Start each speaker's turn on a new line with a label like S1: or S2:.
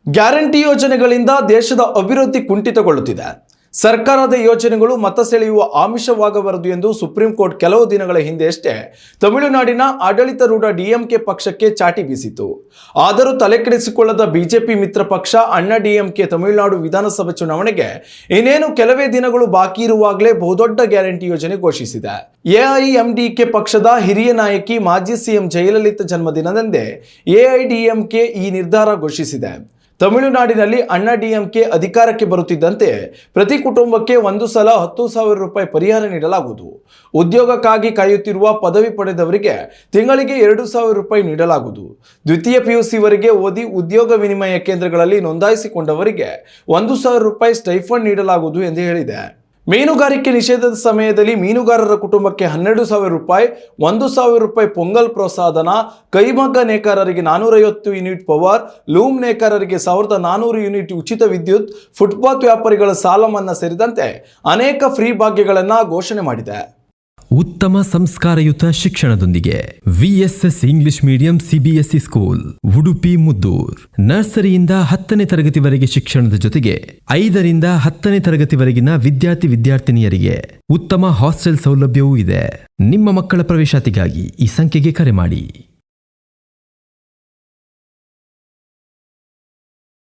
S1: Guarantee ಯೋಜನೆಗಳಿಂದ ದೇಶದ ಅಭಿವೃದ್ಧಿ ಕುಂಠಿತಗೊಳ್ಳುತ್ತಿದೆ. ಸರ್ಕಾರದ ಯೋಜನೆಗಳು ಮತ ಸೆಳೆಯುವ ಆಮಿಷವಾಗಬಾರದು ಎಂದು ಸುಪ್ರೀಂ ಕೋರ್ಟ್ ಕೆಲವು ದಿನಗಳ ಹಿಂದೆಯಷ್ಟೇ ತಮಿಳುನಾಡಿನ ಆಡಳಿತಾರೂಢ ಡಿಎಂಕೆ ಪಕ್ಷಕ್ಕೆ ಚಾಟಿ ಬೀಸಿತು. ಆದರೂ ತಲೆಕೆಡಿಸಿಕೊಳ್ಳದ ಬಿಜೆಪಿ ಮಿತ್ರ ಪಕ್ಷ ಅಣ್ಣಾ ಡಿಎಂಕೆ ತಮಿಳುನಾಡು ವಿಧಾನಸಭಾ ಚುನಾವಣೆಗೆ ಇನ್ನೇನು ಕೆಲವೇ ದಿನಗಳು ಬಾಕಿ ಇರುವಾಗಲೇ ಬಹುದೊಡ್ಡ ಗ್ಯಾರಂಟಿ ಯೋಜನೆ ಘೋಷಿಸಿದೆ. ಎಐಎಂಡಿಕೆ ಪಕ್ಷದ ಹಿರಿಯ ನಾಯಕಿ ಮಾಜಿ ಸಿಎಂ ಜಯಲಲಿತಾ ಜನ್ಮದಿನದಂದೇ ಎಐಡಿಎಂಕೆ ಈ ನಿರ್ಧಾರ ಘೋಷಿಸಿದೆ. ತಮಿಳುನಾಡಿನಲ್ಲಿ ಅಣ್ಣಾ ಡಿಎಂಕೆ ಅಧಿಕಾರಕ್ಕೆ ಬರುತ್ತಿದ್ದಂತೆ ಪ್ರತಿ ಕುಟುಂಬಕ್ಕೆ ಒಂದು ಸಲ 10,000 ರೂಪಾಯಿ ಪರಿಹಾರ ನೀಡಲಾಗುವುದು. ಉದ್ಯೋಗಕ್ಕಾಗಿ ಕಾಯುತ್ತಿರುವ ಪದವಿ ಪಡೆದವರಿಗೆ ತಿಂಗಳಿಗೆ 2,000 ರೂಪಾಯಿ ನೀಡಲಾಗುವುದು. ದ್ವಿತೀಯ ಪಿಯುಸಿವರೆಗೆ ಓದಿ ಉದ್ಯೋಗ ವಿನಿಮಯ ಕೇಂದ್ರಗಳಲ್ಲಿ ನೋಂದಾಯಿಸಿಕೊಂಡವರಿಗೆ 1,000 ರೂಪಾಯಿ ಸ್ಟೈಫಂಡ್ ನೀಡಲಾಗುವುದು ಎಂದು ಹೇಳಿದೆ. ಮೀನುಗಾರಿಕೆ ನಿಷೇಧದ ಸಮಯದಲ್ಲಿ ಮೀನುಗಾರರ ಕುಟುಂಬಕ್ಕೆ 12,000 ರೂಪಾಯಿ, 1,000 ರೂಪಾಯಿ ಪೊಂಗಲ್ ಪ್ರೋತ್ಸಾಹಧನ, ಕೈಮಗ್ಗ ನೇಕಾರರಿಗೆ 450 ಯೂನಿಟ್ ಪವರ್, ಲೂಮ್ ನೇಕಾರರಿಗೆ 1,400 ಯೂನಿಟ್ ಉಚಿತ ವಿದ್ಯುತ್, ಫುಟ್ಪಾತ್ ವ್ಯಾಪಾರಿಗಳ ಸಾಲ ಮನ್ನಾ ಸೇರಿದಂತೆ ಅನೇಕ ಫ್ರೀ ಭಾಗ್ಯಗಳನ್ನು ಘೋಷಣೆ ಮಾಡಿದೆ.
S2: ಉತ್ತಮ ಸಂಸ್ಕಾರಯುತ ಶಿಕ್ಷಣದೊಂದಿಗೆ VSS English medium CBSE school Udupi Muddur. ನರ್ಸರಿಯಿಂದ 10ನೇ ತರಗತಿವರೆಗೆ ಶಿಕ್ಷಣದ ಜೊತೆಗೆ 5ರಿಂದ 10ನೇ ತರಗತಿವರೆಗಿನ ವಿದ್ಯಾರ್ಥಿನಿಯರಿಗೆ ಉತ್ತಮ ಹಾಸ್ಟೆಲ್ ಸೌಲಭ್ಯವೂ ಇದೆ. ನಿಮ್ಮ ಮಕ್ಕಳ ಪ್ರವೇಶಾತಿಗಾಗಿ ಈ ಸಂಖ್ಯೆಗೆ ಕರೆ ಮಾಡಿ.